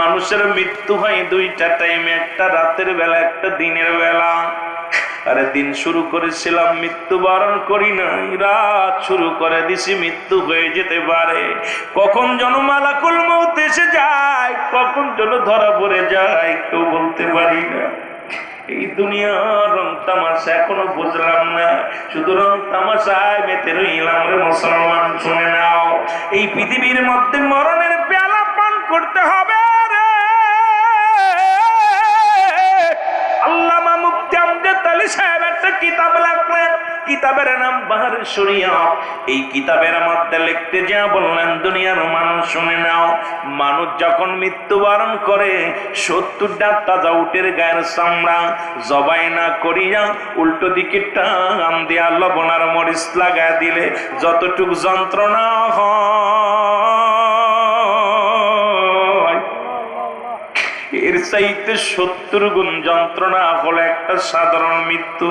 মানুষের মৃত্যু হয় দুইটা টাইমে, একটা রাতের বেলা, একটা দিনের বেলা। আরে দিন শুরু করেছিলাম, মৃত্যুবরণ করি নাই, রাত শুরু করে দিছি, মৃত্যু হয়ে যেতে পারে। কখন যেন মালাকুল মউত এসে যায়, কখন যেন ধরা পড়ে যায়, কেউ বলতে পারি না। এই দুনিয়ার রং তামাশা এখনো বুঝলাম না, শুধু রং তামাশায় মেতে রইলাম রে মুসলমান। শুনে নাও, এই পৃথিবীর মধ্যে মরণের পেয়ালা পান করতে হবে রে। আল্লামা মুফতি আমজাদ আলী সাহেব একটা কিতাব লিখলেন, কিতাবের নাম বাহার শরিয়ত। এই কিতাবের মধ্যে লিখতে যা বললেন, দুনিয়ার মানুষ শুনে নাও, মানুষ যখন মৃত্যুবরণ করে 70টা তাজা উটের গায়ের চামড়া জবাই না করিয়া উল্টো দিকে টান দিয়া লবণ আর মরিচ লাগায় দিলে যতটুক যন্ত্রণা হয়, এর চাইতে 70 গুণ যন্ত্রণা হলো একটা সাধারণ মৃত্যু।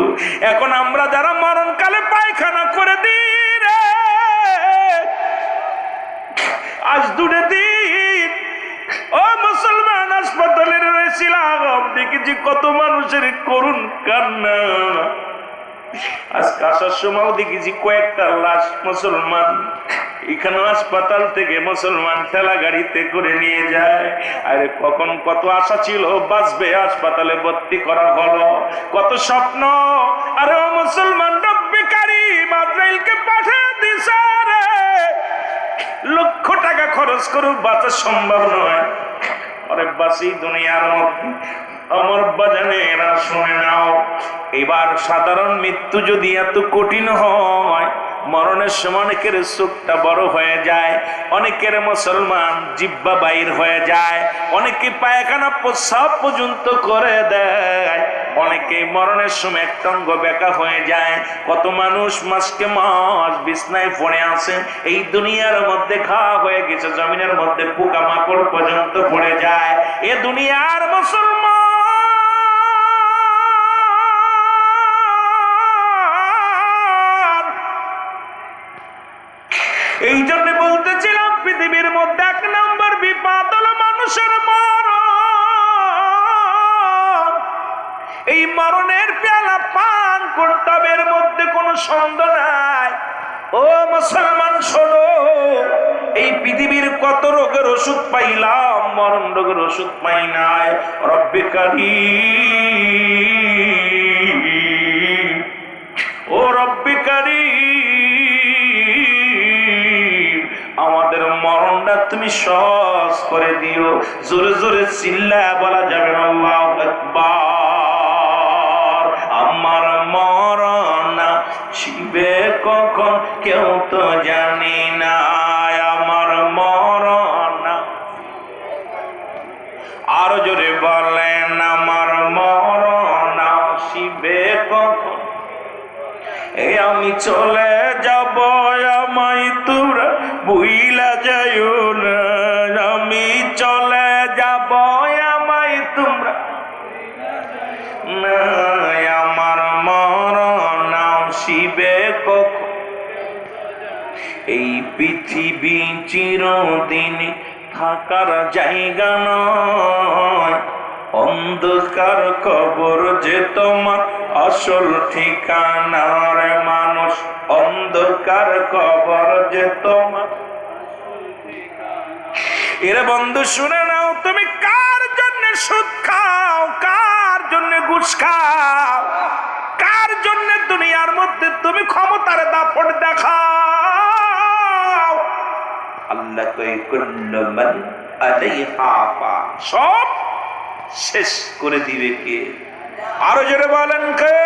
এখন আমরা যারা মরণকালে পায়খানা করে দিই রে, আজ দুটো দিন ও মুসলমান হাসপাতালে রয়েছিলাম, দেখেছি কত মানুষের করুণ কান্না। আজকে আসার সময় দেখেছি কয়েকটা লাশ মুসলমান এখানে হাসপাতাল থেকে মুসলমান ঠেলা গাড়িতে করে নিয়ে যায়। আরে কখন কত আশা ছিল বাঁচবে, হাসপাতালে ভর্তি করা হলো, কত স্বপ্ন। আরে ও মুসলমান, রব্বে কারীম আজরাইলকে পাঠিয়ে দিছে রে, লক্ষ টাকা খরচ করুক বাঁচা সম্ভব নয়। আরে বাঁচি দুনিয়ার মধ্যে আমার বাজানেরা শুনে নাও, এবার সাধারণ মৃত্যু যদি এত কঠিন হয়, মরণের সময় অনেকের চোখটা বড় হয়ে যায়, অনেকের মুসলমান জিহ্বা বাইর হয়ে যায়, অনেকে পায়খানা প্রস্রাব পর্যন্ত করে দেয়, অনেকে মরণের সময় একটা অঙ্গ বেঁকা হয়ে যায়। কত মানুষ মাসকে মাস বিছনায় পড়ে আছে, এই দুনিয়ার মধ্যে ঘা হয়ে গেছে, জমিনের মধ্যে পোকামাকড় পর্যন্ত পড়ে যায়। এ দুনিয়ার মুসলমান, এই জন্য বলতেছিলাম পৃথিবীর মধ্যে 1 নম্বর বিপদ হলো মানুষের মরণ। এই মরণের পেয়ালা পান করতে হবে, এর মধ্যে কোনো সন্দেহ নাই। ও মুসলমান শোনো, এই পৃথিবীর কত রোগের ওষুধ পাইলাম, মরণ রোগের ওষুধ পাই নাই। রব্বে কারীম, ও রব্বে কারীম, আমাদের মরণটা তুমি সহজ করে দিও। জোরে জোরে চিল্লায়া বলা যাবে না আল্লাহু আকবার। আমার মরণ আসিবে কখন কেউ তো জানি না, আমার মরণ। আরো জোরে বলেন, আমার মরণ আসিবে কখন। এই আমি চলে যাব, আমায় তোমরা ভুইলা যাইও না, আমি চলে যাব, আমায় তোমরা না, আমার মরণ আসিবে কখন। এই পৃথিবী চিরদিন থাকার জায়গা নয়, অন্ধকার কবর যে তোমার আসল ঠিকানা রে মানুষ, অন্ধকার কবর যে তোমার। এরে বন্ধু শুনে নাও, তুমি কার জন্য সুদ খাও, কার জন্য ঘুষ খাও, কার জন্য দুনিয়ার মধ্যে তুমি ক্ষমতার দাপট দেখাও। আল্লাহ কই কুল্লু মান আলাইহা ফান, সব শেষ করে দিবে কে? আরো জোরে বলেন কে?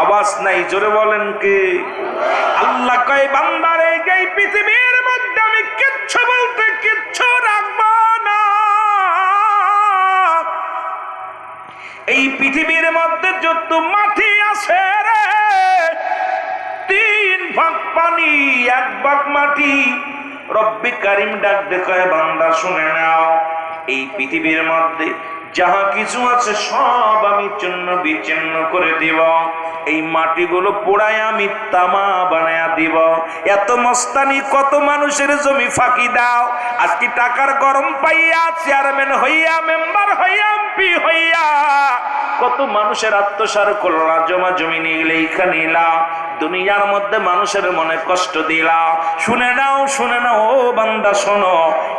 আওয়াজ নাই, জোরে বলেন কে? আল্লাহ কয় বান্দারে, এই পৃথিবীর মধ্যে আমি কিচ্ছু বলতে কিচ্ছু রাখবো না। এই পৃথিবীর মধ্যে যত মাটি আছে রে, 3 ভাগ পানি 1 ভাগ মাটি। রব্বে কারীম ডাক দেখায়, বান্দা শুনে নাও, এই পৃথিবীর মধ্যে যাহা কিছু আছে সব আমি চূর্ণ বিচ্ছিন্ন করে দিব। এই মাটিগুলো পোড়ায় আমি তামা বানায়া দিব। এত মস্তানি, কত মানুষের জমি ফাঁকি দাও। আজকে টাকার গরম পাইয়া চেয়ারম্যান হইয়া, মেম্বার হইয়া, এমপি হইয়া কত মানুষের আত্মসার করলা, জমা জমি নিয়ে এইখানে নিলাম, দুনিয়ার মধ্যে মানুষের মনে কষ্ট দিলা। শুনে নাও, শুনে নাও ও বান্দা, শোনো,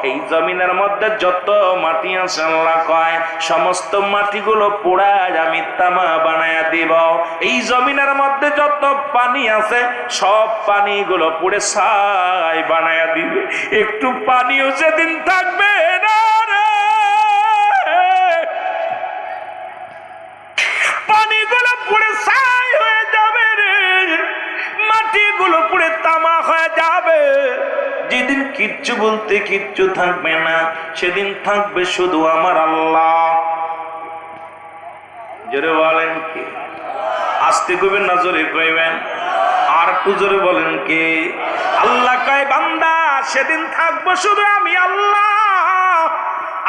এই জমিনের মধ্যে যত মাটি আছে আল্লাহ কয় সমস্ত মাটিগুলো পোড়ায় আমি তামা বানায়া দিব। এই জমিনের মধ্যে যত পানি আছে সব পানিগুলো পুড়ে ছাই বানায়া দিবে। একটু পানিও যেদিন থাকবে না রে, পানিগুলো পুড়ে ছাই হয়ে যাবে রে, মাটিগুলো পুড়ে তামা হয়ে যাবে। যেদিন কিচ্ছু বলতে কিচ্ছু থাকবে না, সেদিন থাকবে শুধু আমার আল্লাহ। জোরে বলেন কি? আস্তে কইবেন না জোরে কইবেন? আর একটু জোরে বলেন কি? আল্লাহ কয় বান্দা সেদিন থাকবো শুধু আমি আল্লাহ,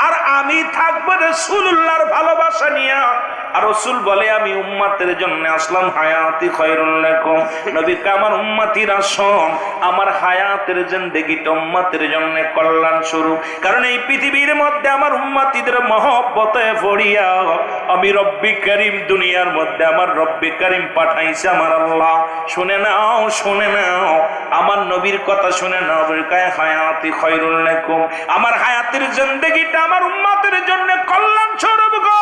আর আমি থাকবো রাসূলুল্লাহর ভালোবাসা নিয়ে। আর রাসূল বলে আমি উম্মতের জন্য আসলাম, হায়াতি খায়রুল লাকুম। নবী কে আমার উম্মতিরা শোন, আমার হায়াতের জিন্দেগিটা উম্মতের জন্য কল্যাণ স্বরূপ। কারণ এই পৃথিবীর মধ্যে আমার উম্মতিদের মহব্বতে পড়িয়া আমি রব্বি কারীম, দুনিয়ার মধ্যে আমার রব্বি কারীম পাঠাইছে আমার আল্লাহ। শুনে নাও, শুনে নাও, আমার নবীর কথা শুনে নাও। কায় হায়াতি খায়রুল লাকুম, আমার হায়াতের জিন্দেগিটা আমার উম্মতের জন্য কল্যাণ স্বরূপ গো।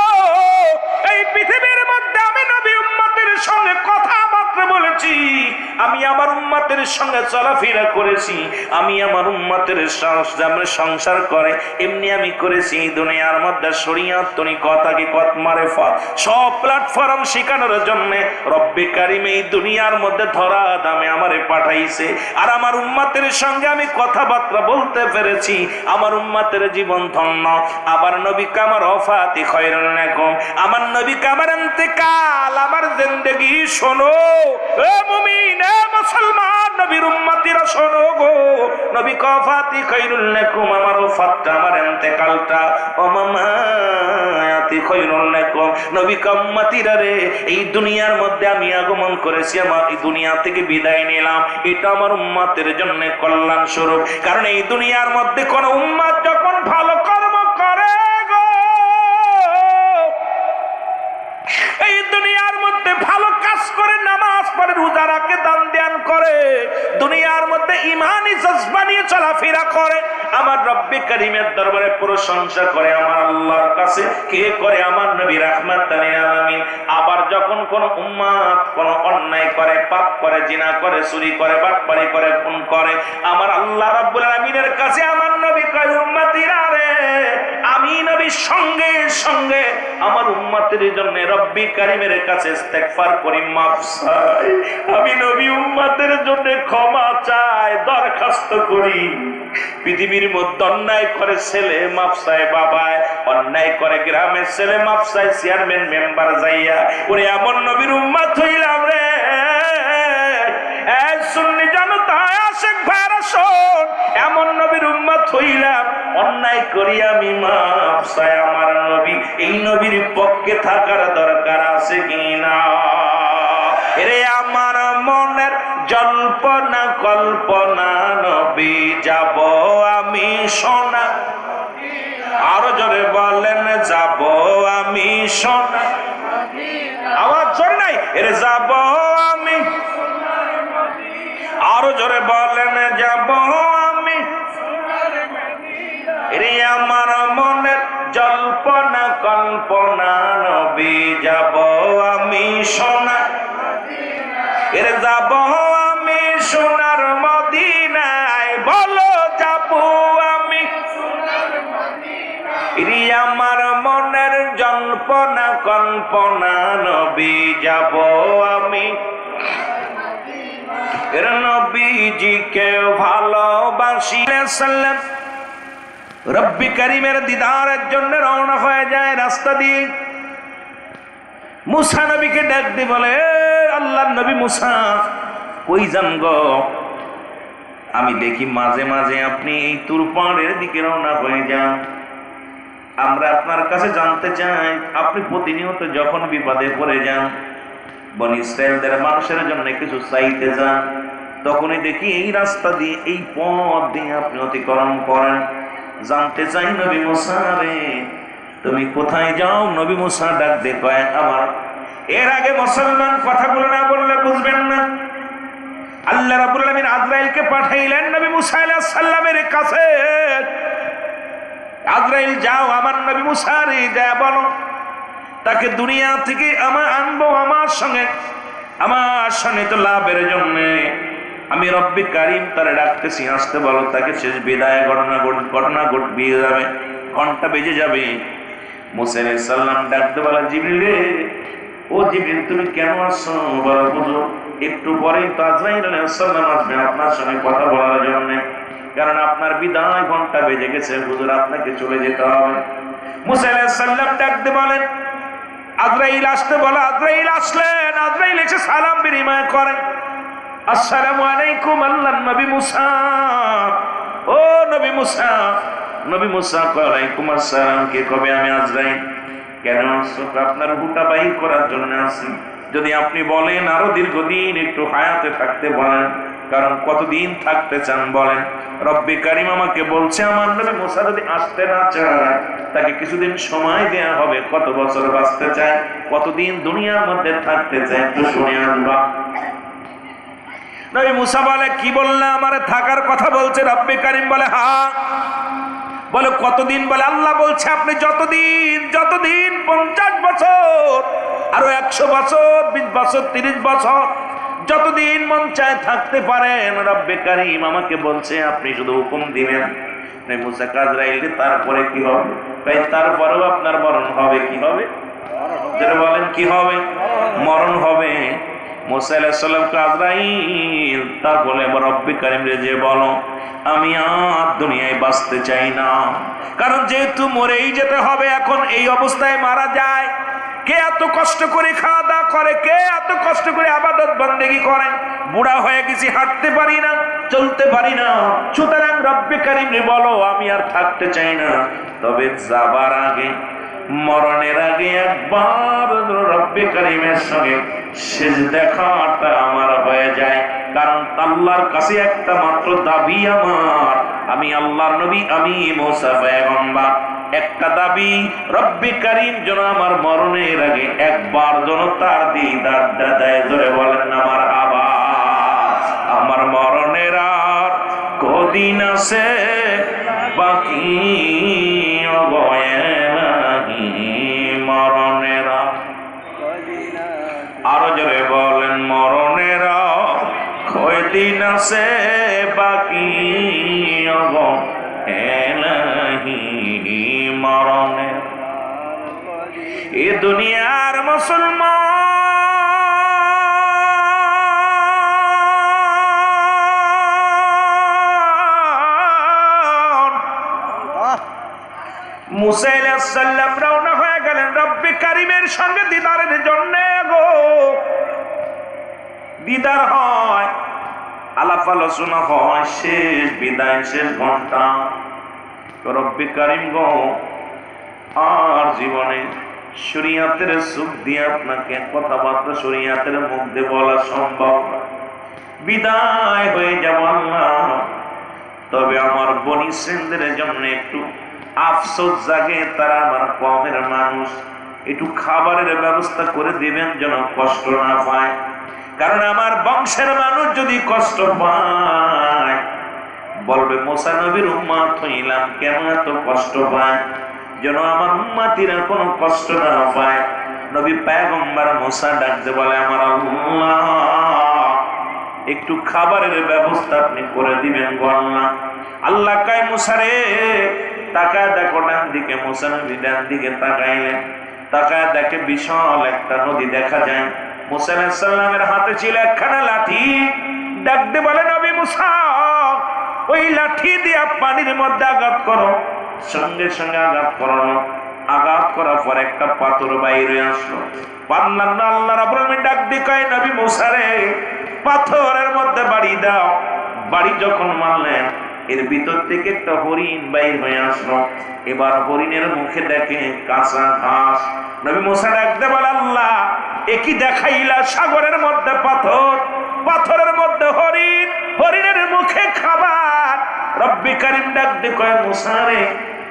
এই পৃথিবীর মধ্যে আমি নবী উম্মতের সঙ্গে কথাবার্তা বলেছি, আমি আমার উম্মতের সঙ্গে চলাফেরা করেছি, আমি আমার উম্মতের সঙ্গে সংসার করে এমনি আমি করেছি। দুনিয়ার মধ্যে শরীয়ত তরিকতাকে কত মারেফত সব প্ল্যাটফর্ম শেখানোর জন্য রব্বে কারীম এই দুনিয়ার মধ্যে ধরা দামে আমারে পাঠাইছে। আর আমার উম্মতের সঙ্গে আমি কথাবার্তা বলতে পেরেছি, আমার উম্মতের জীবন ধন্য। আবার নবী কামার ওফাতি খায়রুল লাকুম, আমার নবী কামার ইন্তেকাল, আমার জিন্দেগি শোনো এ মুমিন, এ মুসলমান, নবীর উম্মতিরা শোনো গো। নবী ওফাতি খায়রুল লাকুম, আমার ওফাতটা, আমার ইন্তেকালটা ও মামায়াতি খায়রুল লাকুম। নবী উম্মতিরা রে, এই দুনিয়ার মধ্যে আমি আগমন করেছি, আমার এই দুনিয়া থেকে বিদায় নিলাম, এটা আমার উম্মতের জন্য কল্যাণ স্বরূপ। কারণ এই দুনিয়ার মধ্যে কোন উম্মত যখন ভালো কর্ম করে গো, এই দুনিয়ার মধ্যে ভালো কাজ করে, নামাজ পড়ে, রোজা রাখে, দান ধ্যান করে, দুনিয়ার মধ্যে ঈমানি জজবা নিয়ে চলাফেরা করে, আমার রব্বে কারীমের দরবারে প্রশংসা করে, আমার আল্লাহর কাছে কে করে? আমার নবী রাহমাতুল লিল আলামিন। আবার যখন কোন উম্মত কোন অন্যায় করে, পাপ করে, জিনা করে, চুরি করে, বাটপারি করে, খুন করে, আমার আল্লাহ রাব্বুল আলামিনের কাছে আমার নবী কয় উম্মতিরা রে, আমি নবী সঙ্গে সঙ্গে আমার উম্মতের জন্য রব্বি কারীমের কাছে ইস্তেগফার করি, মাফ চাই। আমি নবী উম্মতের জন্য ক্ষমা চাই, দরখাস্ত করি। পৃথিবীর মধ্যে অন্যায় করে ছেলে মাফ চায় বাবায়, অন্যায় করে গ্রামের ছেলে মাফ চায় চেয়ারম্যান মেম্বার যাইয়া। ওরে এমন নবীর উম্মত হইলাম রে, এই সুন্নি জনতা, আশিক ভাইরা শোন, এমন নবীর উম্মত হইলাম, অন্যায় করি আমি মাফ চাই আমার নবী। এই নবীর পক্ষে থাকার দরকার আছে কিনা? রে আমার মনের জল্পনা কল্পনা, নবী যাব আমি সোনা। আরো জোরে বলেন, যাব আমি সোনা। আওয়াজ জোরে নাই, এরে যাব আমি। আরো জোরে বলেন, যাব আমি। রে আমার মনের জল্পনা কল্পনা, নবী যাব আমি সোনা। এর যাব আমি সোনার মদিনায়, বলো যাব আমি। রে আমার মনের জল্পনা কল্পনা, নবী যাব আমি। এর নবীজিকে ভালোবাসি সাল্লাম, রব্বি কারীমের দিদারের জন্য রওনা হয়ে যায় রাস্তা দিয়ে। মুসা নবীকে ডাক দিয়ে বলে, আল্লাহর নবী মুসা কই যান গো? আমি দেখি মাঝে মাঝে আপনি এই তুর পাহাড়ের দিকে রওনা হয়ে যান। আমরা আপনার কাছে জানতে চাই, আপনি প্রতিনিয়ত যখন বিপদে পড়ে যান, বনি ইসরায়েলদের মানুষের জন্য কিছু চাইতে যান, তখনই দেখি এই রাস্তা দিয়ে, এই পথ দিয়ে আপনি অতিক্রম করেন। জানতে চাই নবী মুসা রে তুমি কোথায় যাও? নবী মুসা ডাক দিয়ে কয় আমার। এর আগে মুসলমান কথাগুলো না বললে বুঝবেন না। আল্লাহ রাব্বুল আলামিন আজরাইলকে পাঠাইলেন নবী মুসা আলাইহিস সালামের কাছে। আজরাইল যাও আমার নবী মুসা রে যা বলো তাকে দুনিয়া থেকে আমার আনবো আমার সঙ্গে তো লাভের জন্য। আমি রব্বি কারিম তারে ডাকতেছি, আসতে বলো। তাকে শেষ বিদায় ঘটনা ঘটবিয়ে যাবে, ঘন্টা বেজে যাবে। মুসা আলাইহিস সালাম ডাকতে বলা জিবরিল রে, ও জিবরিল তুমি কেন আসছো? বলো বুঝো একটু পরেই তো আজরাইল আলাইহিস সালাম আসবে আপনার সঙ্গে কথা বলার জন্য, কারণ আপনার বিদায় ঘন্টা বেজে গেছে, হুজুর আপনাকে চলে যেতে হবে। মুসা আলাইহিস সালাম ডাকতে বলেন আজরাইল আসতে বলো। আজরাইল আসলেন। আজরাইল এসে সালাম বিনিময় করেন, আসসালামু আলাইকুম আল্লাহর নবী মুসা। ও নবী মুসা। নবী মুসা ওয়ালাইকুম আসসালাম। কে? কবে? আমি আজরাইল। কেন আসছো? আপনার হুটা বাহির করার জন্য আসি। যদি আপনি বলেন আরো দীর্ঘদিন একটু হায়াতে থাকতে বলেন, কারণ কতদিন থাকতে চান বলেন? রব্বি কারিম আমাকে বলছে আমার নবী মুসা যদি আসতে না চায় তাকে কিছুদিন সময় দেয়া হবে। কত বছর বাঁচতে চায়, কতদিন দুনিয়ার মধ্যে থাকতে চায় একটু শুনে আনবা। নবী মুসা বলে কি বললে? আমারে থাকার কথা বলছে রব্বি কারিম। বলে হ্যাঁ। বলে কতদিন? বলে আল্লাহ বলছে আপনি যতদিন 50 বছর, আরো 100 বছর, 20 বছর, 30 বছর, যতদিন মন চায় থাকতে পারেন। রব্বে কারিম আমাকে বলছে আপনি শুধু হুকুম দিবেন। মুসা আজরাইল তারপরে কি হবে? তাই তারপরেও আপনার মরণ হবে। কি হবে? যেটা বলেন কি হবে? মরণ হবে। মুসা আলাইহিস সালামকে আজরাইল তার বলে রব্বে কারিম রে যে বলো আমি আর দুনিয়ায় বাঁচতে চাই না, কারণ যেহেতু মরেই যেতে হবে। এখন এই অবস্থায় মারা যায়, কে এত কষ্ট করে খাওয়া দাওয়া করে? কে এত কষ্ট করে ইবাদত বন্দেগী করে? বুড়া হয়ে গেছি, হাঁটতে পারি না, চলতে পারি না। সুতরাং রব্বে কারিম রে বলো আমি আর থাকতে চাই না। তবে যাবার আগে, মরণের আগে একবার রব্বে কারিমের সঙ্গে শেষ দেখাটা আমার হয়ে যায়, কারণ আল্লাহর কাছে একটা মাত্র দাবি আমার, আমি আল্লাহর নবী, আমি মুসা পয়গম্বর। একটা দাবি রব্বে কারিম যেন আমার মরণের আগে একবার যেন তার দিদারটা দেয়। ধরে বলেন আমার বাবা, আমার মরণের আর কদিন আছে বাকি, মরণের আরো জোরে বলেন মরণের কয়দিন আছে বাকি, মরণের। এ দুনিয়ার মুসলমান মুসা আলাইহিস সালাম রওনা হয়ে গেলেন রব্বে কারিমের সঙ্গে দিদারের জন্য। গো দিদার হয়, আলাপ আলোচনা হয়, শেষ বিদায়, শেষ ঘন্টা। রব্বে কারিম গো আর জীবনে শরীয়তের সুখ দিয়ে আপনাকে কথাবার্তা শরীয়তের মধ্যে বলা সম্ভব না। বিদায় হয়ে যাব আল্লাহ। তবে আমার বনি ইসরাইলদের জন্য একটু আফসোস জাগে, তারা আমার কওমের মানুষ, একটু খাবারের ব্যবস্থা করে দিবেন যেন কষ্ট না পায়। কারণ আমার বংশের মানুষ যদি কষ্ট পায় বলবে মুসা নবীর উম্মত হইলাম, কেন এত কষ্ট পায়? যেন আমার উম্মতিরা কোনো কষ্ট না পায়। নবী পয়গম্বর মুসা ডাকতে বলে আমার আল্লাহ একটু খাবারের ব্যবস্থা আপনি করে দিবেন গো আল্লাহ। আল্লাহ কয় মুসা রে তাকায় দেখো ডান দিকে। মুসা নবী ডান দিকে তাকাইলেন, তাকায় দেখে বিশাল একটা নদী দেখা যায়। মুসা আলাইহিস সালামের হাতে ছিল একখানা লাঠি। ডাকতে বলে নবী মুসা ওই লাঠি দিয়া পানির মধ্যে আঘাত করো। সঙ্গে সঙ্গে আঘাত করানো, আঘাত করার পর একটা পাথর বাইরে আসলো। পারলাম না, আল্লাহ রাব্বুল আলামিন ডাক দিয়ে কয় নবী মুসা রে পাথরের মধ্যে বাড়ি দাও। বাড়ি যখন মারলেন এর ভিতর থেকে একটা হরিণ বাইর হয়ে আসলো। এবার হরিণের মুখে দেখে কাঁচা ঘাস। নবী মুসা ডাকতে বলে আল্লাহ একই দেখাইলা সাগরের মধ্যে পাথর, পাথরের মধ্যে হরিণ, হরিণের মুখে খাবার। রব্বে কারিম ডাক দিয়ে কয় মুসা রে,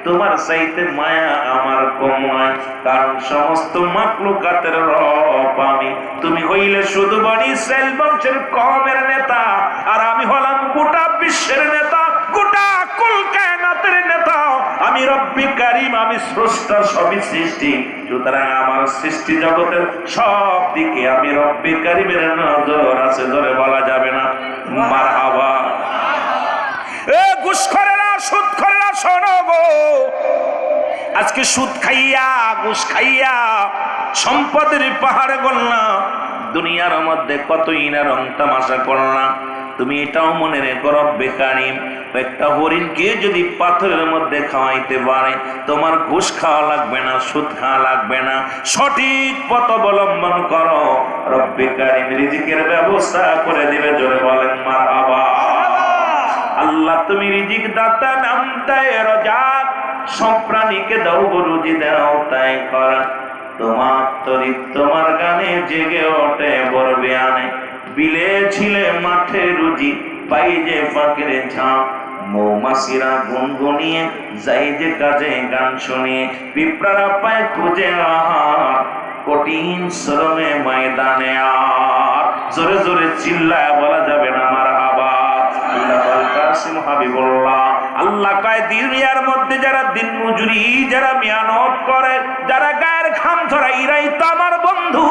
তোমার চাইতে মায়া আমার কম নয়, কারণ সমস্ত মাখলুকাতের রব আমি। তুমি হইলে শুধু বনি ইসরাইল বংশের কওমের নেতা, আর আমি হলাম গোটা বিশ্বের নেতা, গোটা কুল কায়নাতের নেতা। আমি রব্বে কারিম, আমি স্রষ্টা, সবই সৃষ্টি। সুতরাং আমার সৃষ্টি জগতের সব দিকে আমি রব্বে কারিমের নজর আছে, ধরে বলা যাবে না মারহাবা। এ ঘুষখোরেরা, সুদখোরেরা, শোনো গো, আজকে সুদ খাইয়া, ঘুষ খাইয়া সম্পদের পাহাড়ে গড়লা, দুনিয়ার মধ্যে কতই না রং তামাশা করলা। তুমি এটাও মনে রেখো, রব্বে কারিম একটা হরিণকে যদি পাথরের মধ্যে খাওয়াইতে পারে, তোমার ঘুষ খাওয়া লাগবে না, সুদ খাওয়া লাগবে না, সঠিক পথ অবলম্বন করো, রব্বে কারিম রিজিকের ব্যবস্থা করে দিবে। জোরে বলেন মারহাবা। আল্লাহ তুমি রিজিক দাতা, নামটায় রাজাক, সব প্রাণীকে দাও গো রুজি, দাও তাই করা। তোমার তরি তোমার গানে জেগে ওঠে বরবে আনে, বিলে ছিলে মাঠে রুজি, পাই যে ফাঁকের ঝাঁ। মৌমাছিরা গুনগুনিয়ে যাই যে কাজে গান শুনিয়ে, পিঁপড়ারা পায় খুঁজে আহার, কঠিন শ্রমে ময়দানে আর। জোরে জোরে চিল্লায় বলা যাবে না মারহাবা। আল্লাহ কয় দুনিয়ার মধ্যে যারা দিন মজুরি, যারা মেহনত করে, যারা গায়ের ঘাম ঝরা, এরাই তো আমার বন্ধু।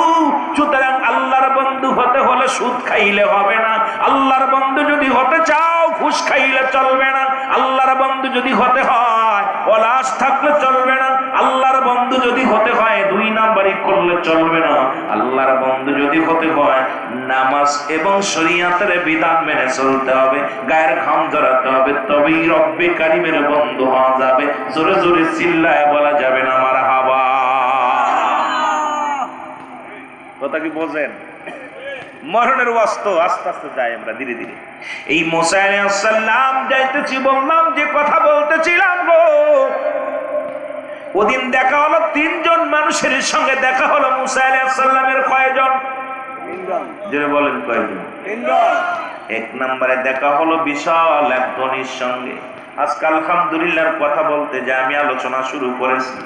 সুতরাং আল্লাহর বন্ধু হতে হলে সুদ খাইলে হবে না। আল্লাহর বন্ধু যদি হতে চাও, ঘুষ খাইলে চলবে না। আল্লাহর বন্ধু যদি হতে হয়, ওলাস থাকলে চলবে না। আল্লাহর বন্ধু যদি হতে হয়, দুই নাম্বারই করলে চলবে না। আল্লাহর বন্ধু যদি হতে হয়, নামাজ এবং শরীয়তের বিধান মেনে চলতে হবে, গায়ের ঘাম ঝরাতে হবে, তবেই রব্বে কারিমের বন্ধু হওয়া যাবে। জোরে জোরে চিল্লায় বলা যাবে না মারহাবা। কথা কি বোঝেন? মরণের ওয়াস্ত আস্তে আস্তে যাই আমরা ধীরে ধীরে। এই মুসা আলাইহিস সালাম যাইতেছি, বললাম যে কথা বলতেছিলাম গো, ওদিন দেখা হলো তিনজন মানুষের সঙ্গে দেখা হলো। মুসা আলাইহিস সালামের কয়জন? তিনজন। বলেন কয়জন? তিনজন। এক নম্বরে দেখা হলো বিশাল এক ধনীর সঙ্গে। আজকে আলহামদুলিল্লাহর কথা বলতে যে আমি আলোচনা শুরু করেছি,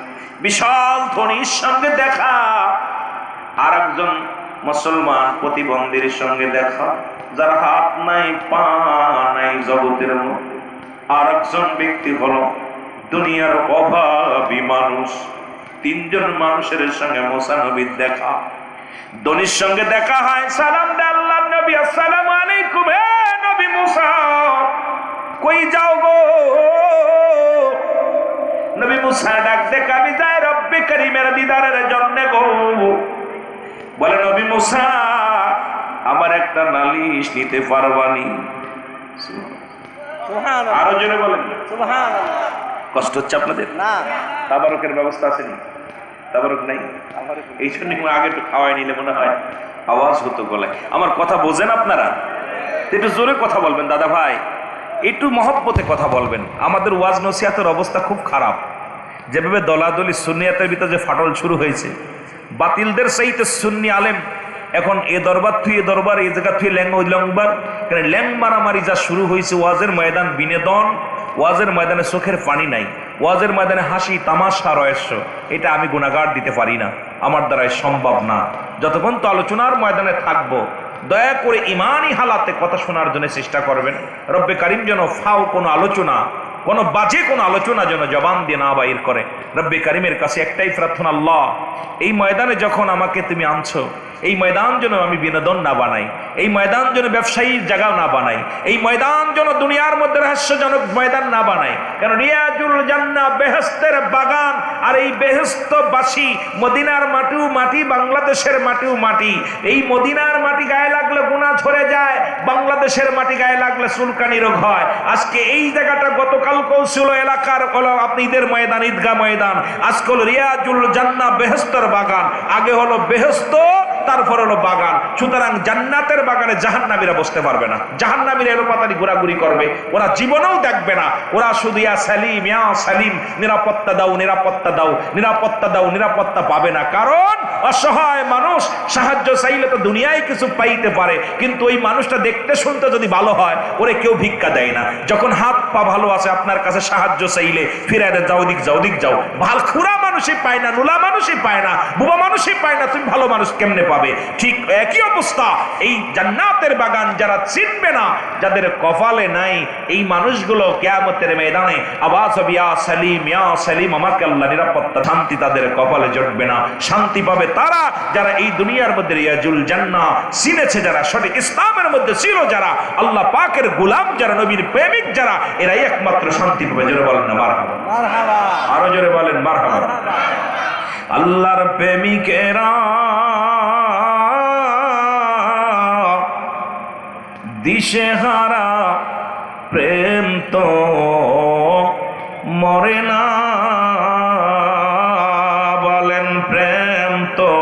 বিশাল ধনীর সঙ্গে দেখা। আর একজন মুসলমান প্রতিবন্ধীর সঙ্গে দেখা, যার হাত নাই পা নাই জগতের মধ্যে। আর একজন ব্যক্তি হলো দুনিয়ার অভাবী মানুষ। তিনজন মানুষের সঙ্গে মুসা নবীর দেখা। ধনীর সঙ্গে দেখা হয়, সালাম দে আল্লাহর নবী, আসসালামু আলাইকুম। হে নবী মুসা, কই যাও গো? নবী মুসা ডাক দে, আমি যাই রব্বে কারিমের দিদারের জন্য গো। বলে নবী মুসা, আমার একটা নালিশ নিতে পারবানি? আরো জোরে বলেন সুবহানাল্লাহ। কষ্ট হচ্ছে আপনাদের? না। তাবারকের ব্যবস্থা আছে না? তাবারক নাই, এই জন্য আগে একটু খাওয়াই নিলে মনে হয় আওয়াজ হতো গলায়। আমার কথা বোঝেন আপনারা? একটু জোরে কথা বলবেন দাদা ভাই, একটু মহব্বতে কথা বলবেন। আমাদের ওয়াজ নসিহাতের অবস্থা খুব খারাপ। যেভাবে দলাদলি সুন্নিয়াতের ভিতরে যে ফাটল শুরু হয়েছে, বাতিলদের চাইতে সুন্নি আলেম এখন এ দরবার থুই এ দরবার, এই জায়গা থুই ল্যাং ওই লংবার, ল্যাং মারামারি যা শুরু হয়েছে। ওয়াজের ময়দান বিনোদন, ওয়াজের ময়দানে চোখের পানি নাই, ওয়াজের ময়দানে হাসি তামাশা রহস্য, এটা আমি গুনাহগার দিতে পারি না, আমার দ্বারাই সম্ভব না। যতক্ষণ তো আলোচনার ময়দানে থাকবো, দয়া করে ইমানি হালাতে কথা শোনার জন্য চেষ্টা করবেন। রব্বে কারিম যেন ফাও কোনো আলোচনা, কোনো বাজে কোনো আলোচনা যেন জবান দিয়ে না বাইর করে। রব্বে কারিমের কাছে একটাই প্রার্থনা, আল্লাহ এই ময়দানে যখন আমাকে তুমি আনছো, এই ময়দান যেন আমি বিনোদন না বানাই, এই ময়দান যেন ব্যবসায়ীর জায়গা না বানাই, এই ময়দান যেন দুনিয়ার মধ্যে রহস্যজনক ময়দান না বানাই। কারণ রিয়াজুল জান্নাহ বেহেশতের বাগান, আর এই বেহেশতবাসী মদিনার মাটিও মাটি, বাংলাদেশের মাটিও মাটি। এই মদিনার মাটি গায়ে লাগলে গুনাহ ঝরে যায়, বাংলাদেশের মাটি গায়ে লাগলে চুলকানি রোগ হয়। আজকে এই জায়গাটা গতকাল কৌশল এলাকার হলো আপনি ঈদের ময়দান, ঈদগাহ ময়দান, আজকে হলো রিয়াজুল জান্নাহ বেহেশতের বাগান। আগে হলো বেহেশত তারপর হলো বাগান। সুতরাং জান্নাতের বাগানে জাহান্নামীরা বসতে পারবে না। জাহান্নামীরা এলোপাতাড়ি ঘোরাঘুরি করবে, ওরা জীবনেও দেখবে না। ওরা শুধু ইয়া সালিম ইয়া সালিম, নিরাপত্তা দাও নিরাপত্তা দাও নিরাপত্তা দাও, নিরাপত্তা পাবে না। কারণ অসহায় মানুষ সাহায্য চাইলে তো দুনিয়ায় কিছু পাইতে পারে, কিন্তু ওই মানুষটা দেখতে শুনতে যদি ভালো হয় ওরে কেউ ভিক্ষা দেয় না। যখন হাত পা ভালো আছে আপনার কাছে সাহায্য চাইলে ফিরে যাও, দিক যাও, দিক যাও। ভাল খুরা মানুষই পায় না, নুলা মানুষই পায় না, বুবা মানুষই পায় না, তুমি ভালো মানুষ কেমনে পাবে? ঠিক একই অবস্থা এই জান্নাতের বাগান যারা চিনবে না, যাদের কপালে নাই, এই মানুষগুলো কিয়ামতের ময়দানে আওয়াজ হবে ইয়া সালিম ইয়া সালিম, আমাকে আল্লাহ নিরাপত্তা, শান্তি তাদের কপালে জুটবে না। শান্তি পাবে তারা যারা এই দুনিয়ার মধ্যে রিয়াজুল জান্নাহ চিনেছে, যারা সঠিক ইসলামের মধ্যে ছিল, যারা আল্লাহ পাকের গোলাম, যারা নবীর প্রেমিক, যারা এরাই একমাত্র শান্তি পাবে। জোরে বলেন না মারহাবা, মারহাবা, আরো জোরে বলেন মারহাবা। আল্লাহর প্রেমিকেরা দিশেহারা, প্রেম তো মরে না, বলেন প্রেম তো,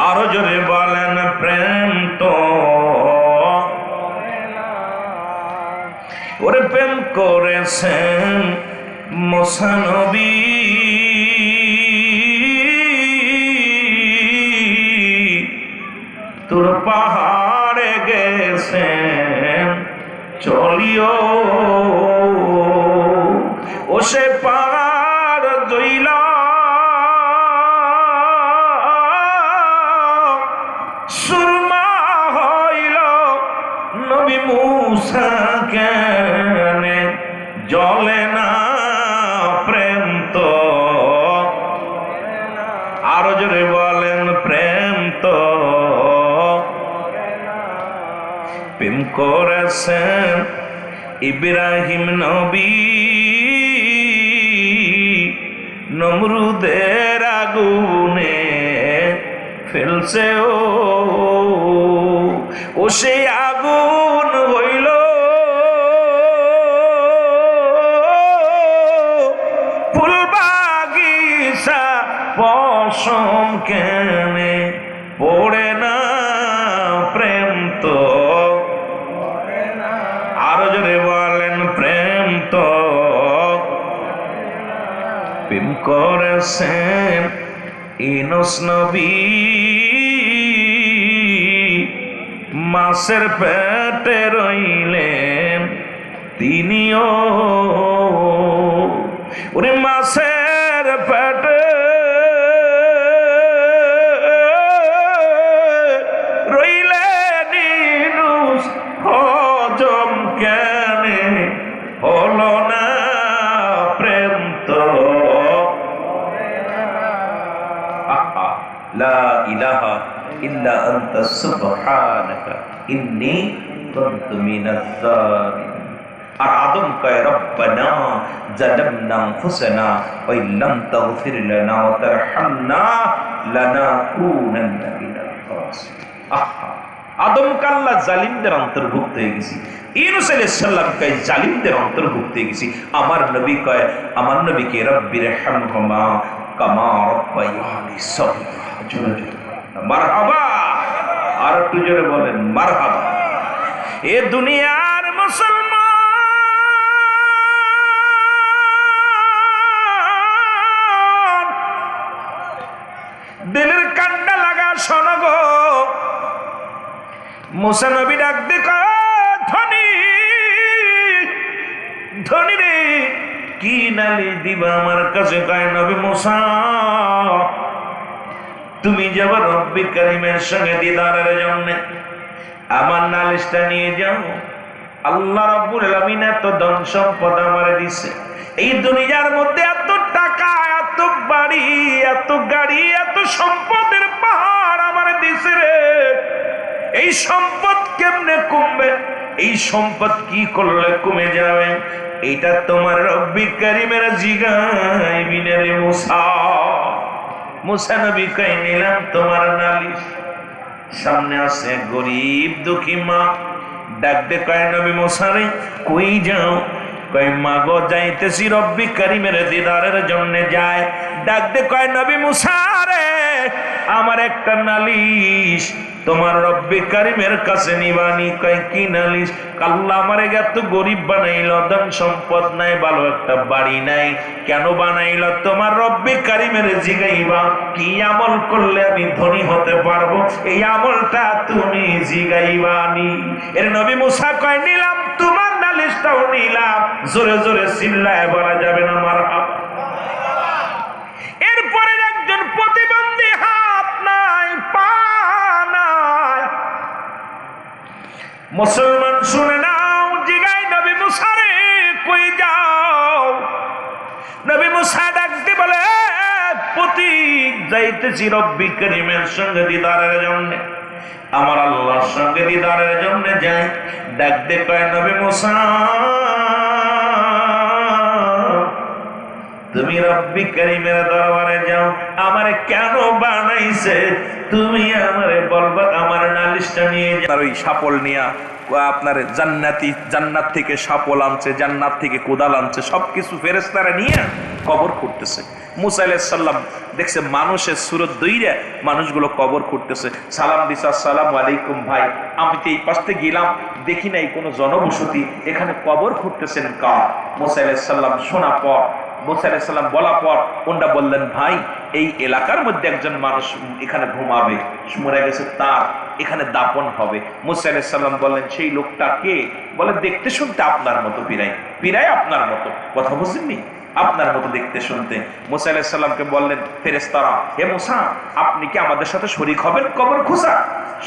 আরো জোরে বলেন প্রেম তো। ওরে প্রেম করেছেন মুসা নবী, তোর পাহাড়ে গেছেন চলিও, ও সে পাহাড় জইল সুরমা হইল, নবী মুসা কেনে জ্বলে না প্রেম তো, আরো জোরে বলেন প্রেম তো। প্রেম করেছেন ইব্রাহিম নবী, নমরুদের আগুনে ফেলছে ও সে আগুন হইল ফুল বাগিচা, পশম কেনে পড়ে না প্রেম তো, আরো জোরে বলেন প্রেম তো। প্রেম করেছেন ইউনূস নবী, মাছের পেটে রইলেন তিনিও, ওরে মাছের পেটে রইলেন ইউনূস, হজম কেনে হলো না প্রেম তো। লা ইলাহা ইল্লা আনতা সুবহানাকা ইন্নী কুনতু মিনাজ জালিমিন। আর আদম কয় রব্বানা যালামনা আনফুসানা ওয়া ইল্লাম তাগফির লানা ওয়া তারহামনা লানাকুনান্না মিনাল খাসিরিন। আদম কাল্লা জালিমদের অন্তর্ভুক্ত হয়ে গেছি, ইউনূস আলাইহিস সালাম কয় জালিমদের অন্তর্ভুক্ত হয়ে গেছি। আমার নবী কয়, আমার নবীকে রব্বিরহামহুমা কামা রাব্বায়ানি সগীরা। জোরে জোরে মারহাবা, আর একটু জোরে বলেন মারহাবা। এ দুনিয়ার মুসলমান দিলের কান্ডা লাগা শোনো গো, মুসা নবী ডাক দে কয় ধনী, ধনী রে কি নালিশ দিবা আমার কাছে? কয় নবী মুসা, তুমি যাবার রব্বিল কারীমের সঙ্গে দিদারের জন্য আমার নালিশটা নিয়ে যাও। আল্লাহ রাব্বুল আলামিন এত ধন সম্পদ আমারে দিছে, এই দুনিয়ার মধ্যে এত টাকা, এত বাড়ি, এত গাড়ি, এত সম্পদের পাহাড় আমারে দিছে রে। এই সম্পদ কেমনে কমবে? এই সম্পদ কি করলে কমে যাবে? এটা তোমার রব্বিল কারীমের জিগাইবি না রে মুসা। মুসা নবী কই নিলাম তোমার নালিশ। সামনে আছে গরিব দুঃখী মা, ডাক দে কয় নবী মুসা রে কই যাও? কয় মা গো যাইতেছি রব্বি কারিমের দিদারের জন্য যায়। ডাক দে কয় নবী মুসা রে, আমার একটা নালিশ তোমার রব্বি কারিমের কাছে নিবানি। কয় কি নালিশ? আল্লাহ আমারে এত গরিব বানাইল, ধন সম্পদ নাই, ভালো একটা বাড়ি নাই, কেন বানাইল? তোমার রব্বি কারিমের জিগাইবা কি আমল করলে আমি ধনী হতে পারবো, এই আমলটা তুমি জিগাইবানি। এর নবী মুসা কয় নিলাম, তোমার নালিশটাও নিলাম। জোরে জোরে চিল্লায় বলা যাবে না মারহাবা। এরপরে একজন প্রতিবন্ধী, হাত নাই পা নাই, মুসলমান শুনে নাও, জিগাই নবী মুসা রে কই যাও? নবী মুসা ডাকতে বলে প্রতীক যাইতেছি রব্বি কারিমের সঙ্গে দিদারের জন্য, আমার আল্লাহর সঙ্গে দিদারের জন্য যাই। ডাক দে কয় নবী মুসা তুমি রব্বি কারিমের দরবারে যাও, আমারে কেন বানাইছে তুমি আমারে বলবা, আমার নালিশটা নিয়ে যাও। ওই সাপল নিয়া আপনার জান্নাত থেকে সাপল আনছে, জান্নাত থেকে কোদাল আনছে, সবকিছু ফেরেশতারা নিয়ে কবর খুঁড়তেছে। মুসা আলাইহিস সালাম দেখছে মানুষের সুরত দইরা মানুষগুলো কবর খুঁড়তেছে। সালাম দিছে, আসসালামু আলাইকুম ভাই। আমি তো এই পাশে গেলাম, দেখি নাই কোনো জনবসতি, এখানে কবর খুঁড়তেছেন কার? মুসা আলাইহিস সালাম শোনা পর, মুসা আলাইহিস সালাম বলা পর ওনরা বললেন ভাই এই এলাকার মধ্যে একজন মানুষ এখানে ঘুমাবে, মরে গেছে, তার এখানে দাপন হবে। মুসা আলাইহিস সালাম বললেন সেই লোকটা কে? বলে দেখতে শুনতে আপনার মতো, পিরায় আপনার মতো, কথা বুঝেননি, আপনার মতো দেখতে শুনতে। মুসা আলাইহিস সালামকে বললেন ফেরেশতারা, হে মুসা আপনি কি আমাদের সাথে শরীক হবেন কবর খোঁজা?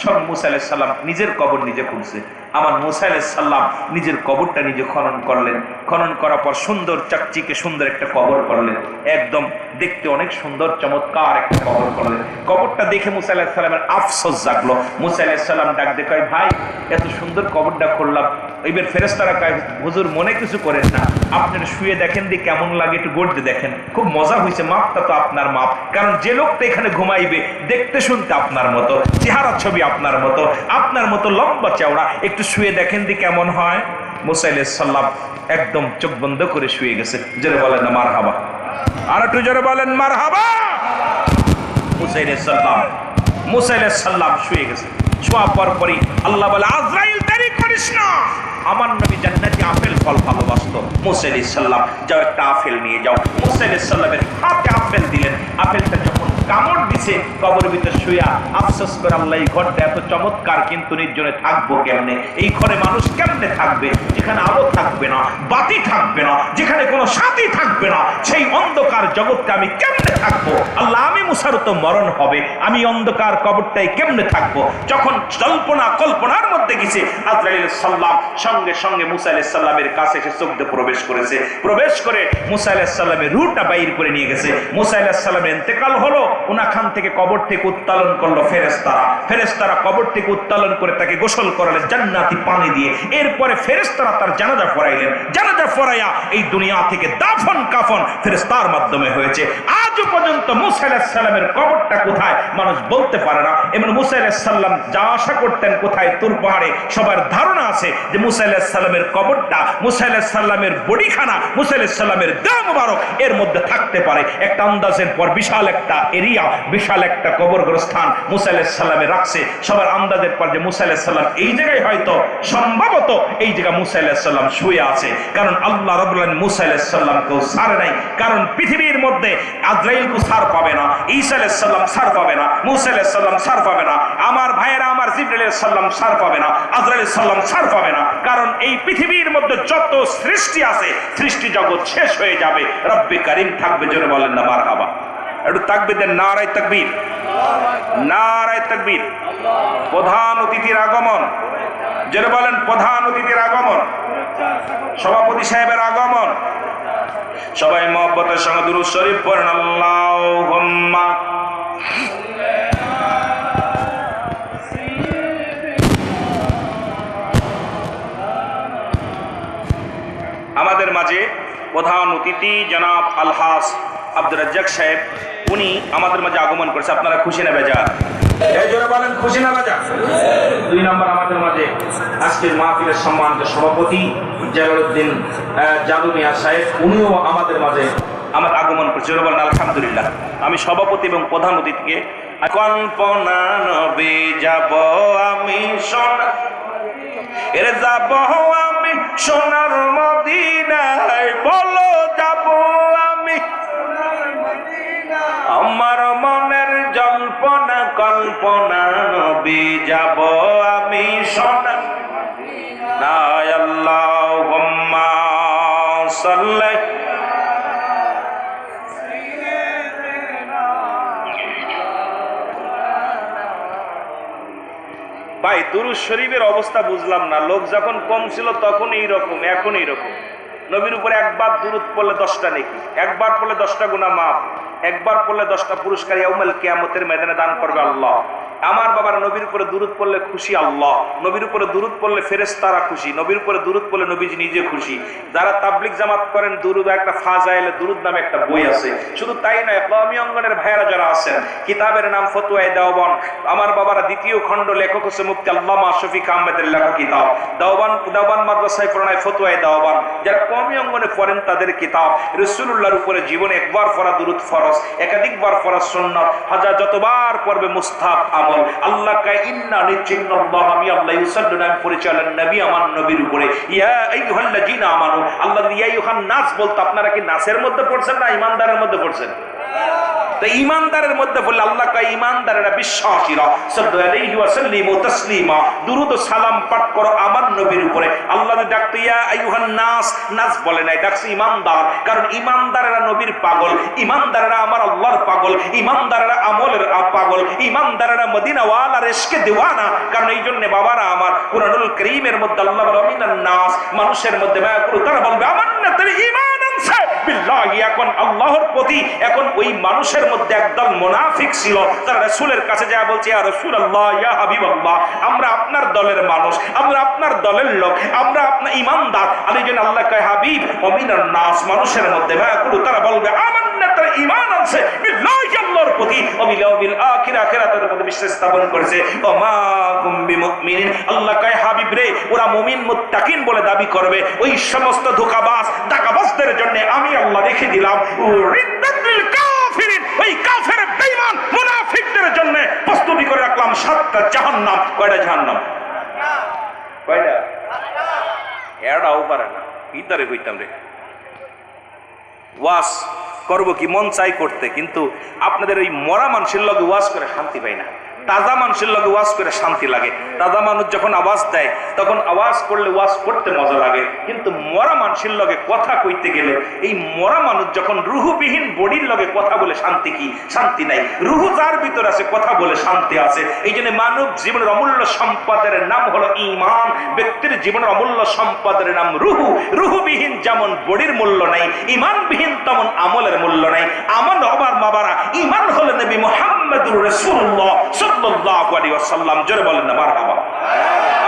সব মুসা আলাইহিস সালাম নিজের কবর নিজে খুঁজছে। আমার মুসা আলাইহিস সালাম নিজের কবরটা নিজে খনন করলেন। খনন করার পর সুন্দর চাকচিকে সুন্দর একটা কবর করলেন, একদম দেখতে অনেক সুন্দর চমৎকার একটা কবর করলেন। কবরটা দেখে মুসা আলাইহিস সালামের আফসোস জাগলো। মুসা আলাইহিস সালাম ডাক দিয়ে কয় ভাই এত সুন্দর কবরটা করলাম। এবার ফেরেশতারা কয় হুজুর মনে কিছু করেন না, আপনারা শুয়ে দেখেন দিয়ে কেমন লাগে একটু গড়তে দেখেন, খুব মজা হয়েছে, মাপটা তো আপনার মাপ, কারণ যে লোকটা এখানে ঘুমাইবে দেখতে শুনতে আপনার মতো, চেহারা ছবি আপনার মতো লম্বা চওড়া, একটু শুয়ে দেখেন দিয়ে কেমন হয়। মুসা আলাইহিস সালাম একদম চোখ বন্ধ করে শুয়ে গেছে। জোরে বলেন না মারহাবা, আর একটু জোরে বলেন মারহাবা। মুসা আলাইহিস সালাম শুয়ে গেছে। শোয়া পরপরই আল্লাহ বলে আজরাইল দেরি করিস না, আমার নবী জান্নাতি আপেল ফল ভালোবাসতো। মুসা আলাইহিস সালাম যাও একটা আপেল নিয়ে যাও। মুসা আলাইহিস সালামের হাতে আপেল দিলেন। আপেলটা যখন কামড় দিছে কবর ভিতর শুয়া আফসোস করে আল্লাহ এই ঘরটা এত চমৎকার কিন্তু নির্জনে থাকবো কেমনে, এই ঘরে মানুষ কেমনে থাকবে যেখানে আলো থাকবে না, বাতি থাকবে না, যেখানে কোনো সাথী থাকবে না, সেই অন্ধকার জগৎটা আমি কেমনে থাকবো? আল্লাহ আমি মুসার তো মরণ হবে, আমি অন্ধকার কবরটাই কেমনে থাকবো? যখন কল্পনার মধ্যে গেছে আজরাইল সাল্লাম সঙ্গে সঙ্গে মুসা আলাইহিস সালামের কাছে এসে চোখ দিয়ে প্রবেশ করেছে। প্রবেশ করে মুসা আলাইহিস সালামের রূহটা বাইর করে নিয়ে গেছে। মুসা আলাইহিস সালামের ইন্তেকাল হলো, উনাখান থেকে কবর থেকে উত্তোলন করলো ফেরেশতারা কবর থেকে উত্তোলন করে তাকে গোসল করালেন জান্নাতি পানি দিয়ে। এরপরে ফেরেশতারা তার জানাজা পড়াইলেন। জানাজা পড়াইয়া এই দুনিয়া থেকে দাফন কাফন ফেরেশতার মাধ্যমে হয়েছে। আজও পর্যন্ত মুসা আলাইহিস সালামের কবরটা কোথায় মানুষ বলতে পারে না। এমন মুসা আলাইহিস সালাম যা আশা করতেন কোথায় তুর পাহাড়ে, সবার ধারণা আছে যে মুসা আলাইহিস সালামের কবরটা, মুসা আলাইহিস সালামের বডিখানা, মুসা আলাইহিস সালামের দেহ মোবারক এর মধ্যে থাকতে পারে। একটা আন্দাজের পর বিশাল একটা এরিয়া, বিশাল একটা কবরগ্রস্থান মুসা আলাইহিস সালামে রাখছে। সবার আন্দাজের পর যে মুসা আলাইহিস সালাম এই জায়গায় হয়তো সম্ভবত এই জায়গা মুসা আলাইহিস সালাম শুয়ে আছে, কারণ আল্লাহ রাব্বুল আলামিন মুসা আলাইহিস সালামকেও ছাড়ে নাই। কারণ পৃথিবীর মধ্যে আজরাইলকে ছাড় পাবে না, ঈসা আলাইহিস সালাম ছাড় পাবে না, মুসা আলাইহিস সালাম ছাড় পাবে না, আমার ভাইয়েরা আমার জিবরাইল আলাইহিস সালাম ছাড় পাবে না, আজরাইল আলাইহিস সালাম ছাড় পাবে না। কারণ এই পৃথিবীর মধ্যে যত সৃষ্টি আছে সৃষ্টি জগৎ শেষ হয়ে যাবে, রব্বে কারীম থাকবে। জোরে বলেন না মারহাবা। একটু তাকবীর দেন, নারায়ে তাকবীর, নারায়ে তাকবীর। প্রধান অতিথির আগমন, জোরে বলেন প্রধান অতিথির আগমন, সভাপতি সাহেবের আগমন। সবাই মহব্বতের সঙ্গে দুরূদ শরীফ পড়েন। আল্লাহুম্মা আমাদের মাঝে প্রধান অতিথি জনাব আলহাজ আব্দুর রাজ্জাক সাহেব, উনি আমাদের মাঝে আগমন করেছে। আপনারা খুশি না বেজার? এই জোরে বলেন খুশি না বেজার? 2 নম্বর আমাদের মাঝে আজকের মাহফিলের সম্মানিত সভাপতি জালালউদ্দিন জাদু মিয়া সাহেব, উনিও আমাদের মাঝে আমার আগমন করছে। বলেন আলহামদুলিল্লাহ। আমি সভাপতি এবং প্রধান অতিথিকে কল্পনা নবী যাব আমি সোনা এরে যাব আমি সোনার মদিনায়, বলো যাব আমি আমার মনের জল্পনা কল্পনা নবী যাব আমি সোনা মদিনায়। আল্লাহুম্মা সাল্লি ভাই দুরূদ শরীফের অবস্থা বুঝলাম না। লোক যখন কম ছিল তখন এইরকম, এখন এইরকম। নবীর উপরে একবার দুরূদ পড়লে 10টা নেকি, একবার পড়লে 10টা গুনাহ মাফ, একবার পড়লে 10টা পুরস্কার ইয়াউমুল কিয়ামতের ময়দানে দান করবে আল্লাহ। আমার বাবার নবীর উপরে দুরূদ পড়লে খুশি আল্লাহ, নবীর উপরে দুরূদ পড়লে ফেরেশতারা খুশি, নবীর উপরে দুরূদ পড়লে নবীজি নিজে খুশি। যারা তাবলিগ জামাত করেন দুরূদ একটা ফাজাইলে দুরূদ নামে একটা বই আছে। শুধু তাই নয়, কওমি অঙ্গনের ভাইয়েরা যারা আছেন, কিতাবের নাম ফতোয়ায়ে দেওবন। আমার বাবারা দ্বিতীয় খণ্ড, লেখক হচ্ছে মুফতি আল্লামা শফিক আহমেদের লেখা কিতাব। দেওবন মাদ্রাসায় পড়ায় ফতোয়ায়ে দেওবন। যারা কওমি অঙ্গনে পড়েন তাদের কিতাব। রাসূলুল্লাহর উপরে জীবনে একবার পড়া দুরূদ ফরজ, একাধিকবার পড়া সুন্নাত, হাজার যতবার পড়বে মুস্তাহাব আমল। আল্লাহ কয় ইন্না নিশ্চিন্নাল্লাহ, আমি আল্লাহ ইউসাল্লুনা, আমি পরিচালন নবী আমার নবীর উপরে। ইয়া আইয়ুহাল্লাযীনা আমানু, আল্লাহ ইয়া আইয়ুহান নাস বলতে আপনারা কি নাসের মধ্যে পড়ছেন না ঈমানদারের মধ্যে পড়ছেন? তো ঈমানদারের মধ্যে বললে আল্লাহ কয় ঈমানদারেরা বিশ্বাসীরা সাল্লাল্লাহু আলাইহি ওয়া সাল্লিমু তাসলিমা, দুরূদ ও সালাম পাঠ করো আমার নবীর উপরে। আল্লাহ ডাকতে ইয়া আইয়ুহান নাস, নাস বলে নাই, ডাকছে ঈমানদার। কারণ ঈমানদারেরা নবীর পাগল, ঈমানদারেরা আমার আল্লাহর পাগল, ঈমানদারেরা আমলের পাগল, ঈমানদারেরা মদিনাওয়ালার ইশকে দিওয়ানা। কারণ এই জন্য বাবারা আমার কুরআনুল কারীমের মধ্যে আল্লাহ বলে মিনান নাস, মানুষের মধ্যে তারা বলবে আমান্না তার ঈমান আনছে বিল্লাহি। এখন আল্লাহর প্রতি এখন ওই মানুষের মধ্যে একদল মুনাফিক ছিল, তারা রাসূলের কাছে যায় বলছে ইয়া রাসূলুল্লাহ, ইয়া হাবিবাল্লাহ, আমরা আপনার দলের মানুষ, আমরা আপনার দলের লোক, আমরা আপনার ঈমানদার। আর এই জন্য আল্লাহ কয় হাবিব ওমিনান নাস, মানুষের মধ্যে তারা বলবে আমান্না তার ঈমান আছে বিল্লাহি, আল্লাহর প্রতি, ওয়া বিল ইয়াউমিল আখির, আখিরাতের প্রতি বিশ্বাস স্থাপন করেছে। ওয়া মা হুম বিমুমিনিন, আল্লাহ কয় হাবিব রে, ওরা মুমিন মুত্তাকিন বলে দাবি করবে, ওই সমস্ত ধোঁকাবাজ ডাকাবাজদের জন্য আমি আল্লাহ রেখে দিলাম উরিদ্দাতুল কাফিরিন, ওই কাফের বেঈমান মুনাফিকদের জন্য প্রস্তুতি করে রাখলাম 7টা জাহান্নাম। কয়টা জাহান্নাম? কয়টা? এটাও পারে না, ভিতরে কইতাম রে। ওয়াজ করবো কি মন চাই করতে, কিন্তু আপনাদের ওই মরা মানুষের লগে ওয়াজ করে শান্তি পাই না। তাজা মানুষের লগে ওয়াজ করে শান্তি লাগে। তাজা মানুষ যখন আওয়াজ দেয় তখন আওয়াজ করলে ওয়াজ করতে মজা লাগে, কিন্তু মরা মানুষের লগে কথা কইতে গেলে, এই মরা মানুষ যখন রুহুবিহীন বডির লগে কথা বলে শান্তি কি? শান্তি নাই। রুহু যার ভিতর আছে কথা বলে শান্তি আছে। এই জন্য মানব জীবনের অমূল্য সম্পদের নাম হলো ঈমান। ব্যক্তির জীবনের অমূল্য সম্পদের নাম রুহু। রুহুবিহীন যেমন বডির মূল্য নাই, ঈমানবিহীন তেমন আমলের মূল্য নাই। আমল হবার মাবারা, ঈমান হলো নবী মুহাম্মদুর রাসূলুল্লাহ সাল্লাল্লাহু আলাইহি ওয়াসাল্লাম। জোরে বলেন না মারহাবা।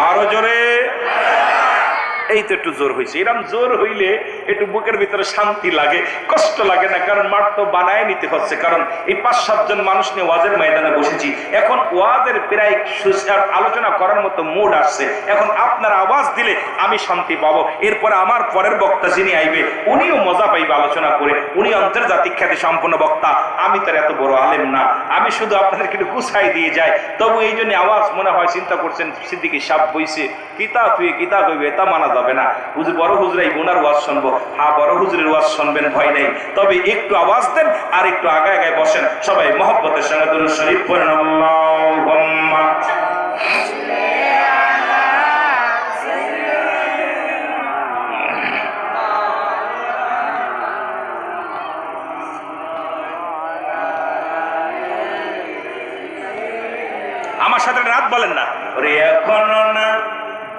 আরো জোরে। এই তো একটু জোর হয়েছে। এরকম জোর হইলে একটু বুকের ভিতরে শান্তি লাগে, কষ্ট লাগে না। কারণ মাঠ তো বানায় নিতে হচ্ছে। কারণ এই 5-7 জন মানুষ নিয়ে ওয়াজের ময়দানে বসেছি। এখন ওয়াজের প্রায় আলোচনা করার মতো মুড আসছে। এখন আপনার আওয়াজ দিলে আমি শান্তি পাবো। এরপরে আমার পরের বক্তা যিনি আইবে উনিও মজা পাইবে আলোচনা করে। উনি আন্তর্জাতিক খ্যাতি সম্পন্ন বক্তা। আমি তার এত বড় আলেম না, আমি শুধু আপনাদেরকে একটু গুছাই দিয়ে যাই। তবু এই জন্য আওয়াজ মনে হয় চিন্তা করছেন সিদ্দিকী সাপ বইছে, কিতা তুই কিতা কইবে, তা মানা যাবে না। হুজুর বড় হুজুরাই বোনার ওয়াজ শুনবো। হ্যাঁ, বড় হুজুরের ওয়াজ শুনবেন, ভয় নেই। তবে একটু আওয়াজ দেন আর একটু আগায় আগায় বসেন। সবাই মহব্বতের সঙ্গে দুরূদ শরীফ পড়েন। আল্লাহুম্মা আমার সাথে রাত বলেন না রে, এখনো না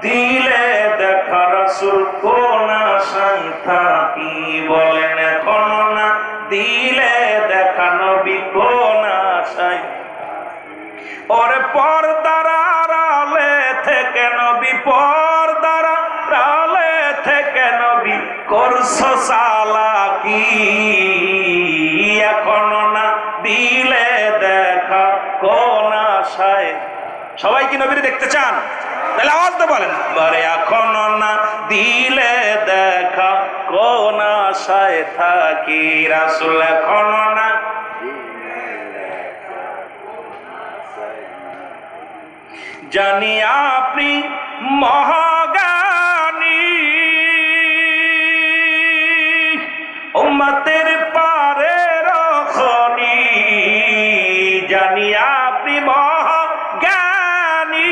দিলে দেখা রাসূল কোন আশায় থাকি, বলেন এখনো না দিলে দেখা নবী কোন আশায়। ওরে পর্দার আড়ালে থেকে নবী, পর্দার আড়ালে থেকে নবী করছো চালাকি, এখনো না দিলে দেখা কোন আশায়। সবাই কি নবীরে দেখতে চান? তাহলে আওয়াজ তো বলেন, বারে এখনো না দিলে দেখা কোন আশায় থাকি রাসূল, এখনো না জানি আপনি মহাজ্ঞানী, উম্মতের পারে রখনি, জানি আপনি মহাজ্ঞানী,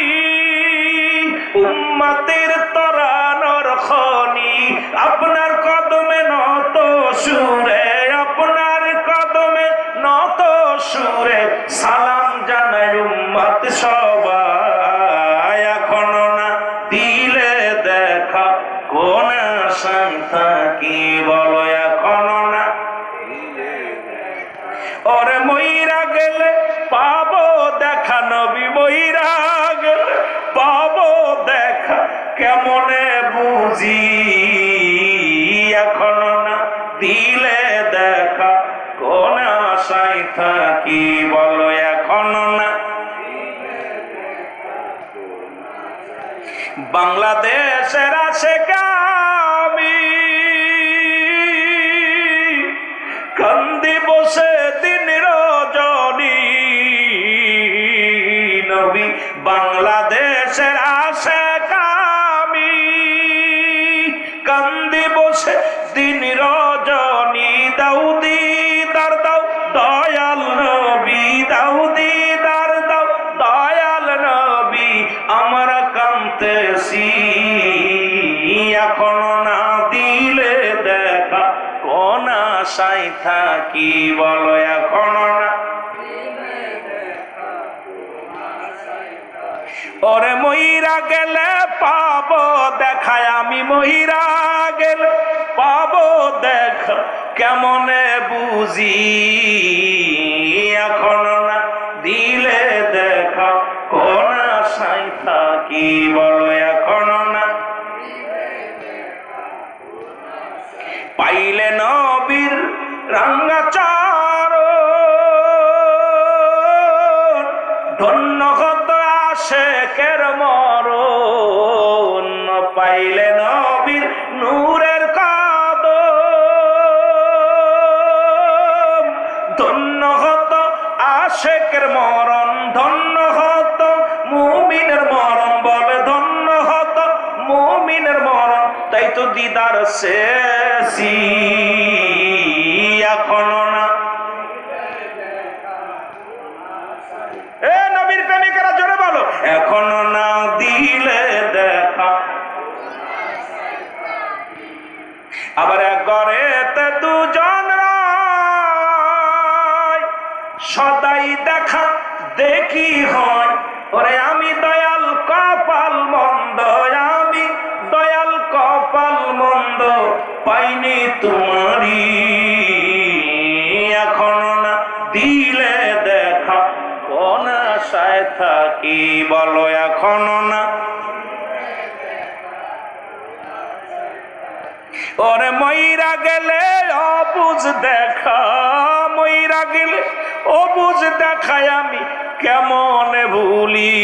উম্মতের তরানোর খনি, আপনার কদমে নত সুরে, আপনার কদমে নত সুরে সালাম জানাই উম্মত সবাই, এখনো না দিলে দেখা কোন আশায় থাকি বলো, এখনো না ওরে মইরা গেলে পাবো দেখা নবী, মইরা গেলে পাবো দেখা কেমনে বুঝি, এখনো না দিলে দেখা কোন আশায় থাকি বলো, এখনো না বাংলাদেশের আশেকা আমি কান্দি বসে দিন রজনী, নবী বাংলাদেশের আশেকা আমি কান্দি বসে দিন রজনী, দাউদি দার দাও দয়াল নবী, দাউদি দার দাও দয়াল নবী, আমরা কাঁদতেছি এখনো না দিলে দেখা কোন আশায় থাকি বলো, এখনো না ওরে মইরা গেলে পাবো দেখায়, আমি মইরা গেলে পাবো দেখা কেমনে বুঝি, এখনো না দিলে দেখা কোন আশায় থাকি বলো, এখনো না পাইলে নবীর রাঙ্গাচারণ, ধন্য হত আশেকের মরণ, পাইলে নবীর নূরের কদম, ধন্য হত আশেকের মরণ, ধন্য হত মুমিনের মরণ, বলে ধন্য হত মুমিনের মরণ, তাই তো দিদার শেষি এখনো না, এ নবীর প্রেমিকেরা জোরে বলো, এখনো না দিলে দেখা, আবার এক ঘরেতে দুজন রয়, সদাই দেখা দেখি হয়, ওরে আমি দয়াল কপাল মন্দ, আমি দয়াল কপাল মন্দ পাইনি তোমারি, এখনো না দিলে দেখা কোন আশায় থাকি বলো, এখনো না ওরে মইরা গেলে অবুঝ দেখা, মইরা গেলে অবুঝ দেখায় আমি কেমনে ভুলি,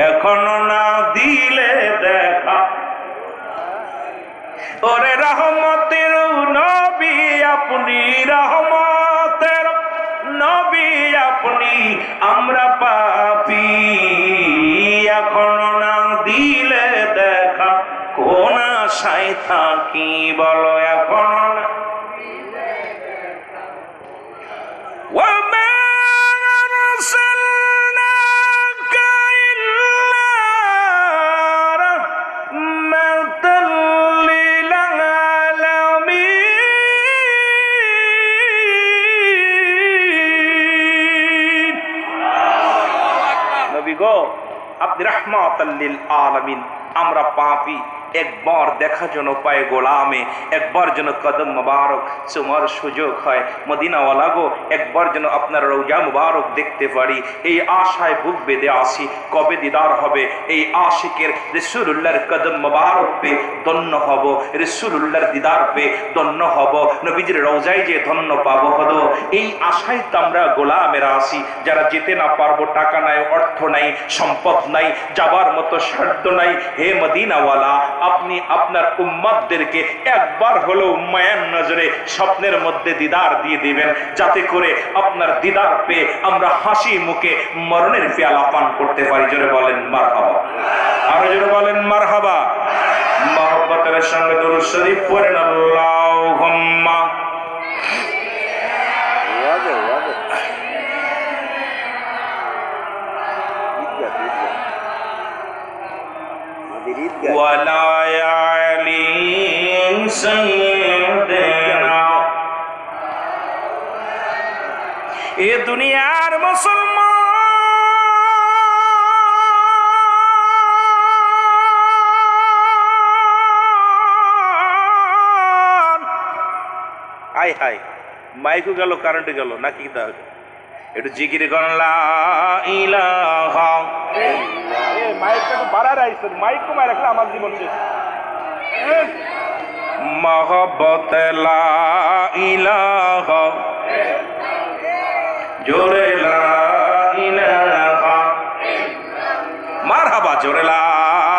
এখনো না দিলে দেখা ওরে রহমতের নবী আপনি, রহমতের নবী আপনি, আমরা পাপী, এখনো না দিলে দেখা কোন আশায় থাকি বলো, এখনো না আপনি রাহমাতাল লিল আলামিন, আমরা পাপী, একবার দেখা যেন পায় গোলামে, একবার যেন কদম মুবারক চুমার সুযোগ হয়। মদিনাওয়ালা গো, একবার যেন আপনার রওজা মুবারক দেখতে পারি, এই আশায় বুক বেঁধে আসি। কবে দিদার হবে এই আশিকের? রাসূলুল্লাহর কদম মুবারক পে ধন্য হব, রাসূলুল্লাহর দিদার পে ধন্য হব, নবীজির রওজায় যে ধন্য পাবো হলো। এই আশায় তো আমরা গোলামেরা আসি, যারা যেতে না পারবো, টাকা নাই, অর্থ নাই, সম্পদ নাই, যাবার মতো সাধ্য নাই। হে মদিনাওয়ালা, আপনি আপনার উম্মতদেরকে একবার হলেও মায়ার নজরে স্বপ্নের মধ্যে দিদার দিয়ে দিবেন, যাতে করে আপনার দিদার পেয়ে আমরা হাসি মুখে মরণের পেয়ালা পান করতে পারি। জোরে বলেন মারহাবা, আরো জোরে বলেন মারহাবা। মহব্বতের সঙ্গে দুরূদ শরীফ পড়েন আল্লাহুম্মা। ওয়ালা আলি সাইয়্যিদিনা। এ দুনিয়ার মুসলমান, হাই হাই, মাইকও গেল, কারেন্টও গেল, নাকি তাহলে একটু জিকির করেন লা ইলাহা। মাইকটা তো বাড়া রাখছেন, মাইক কমায় রাখলে আমার জীবন শেষ। মহব্বত লা ইলাহা, জোরে লা ইলাহা, মারহাবা, জোরে লা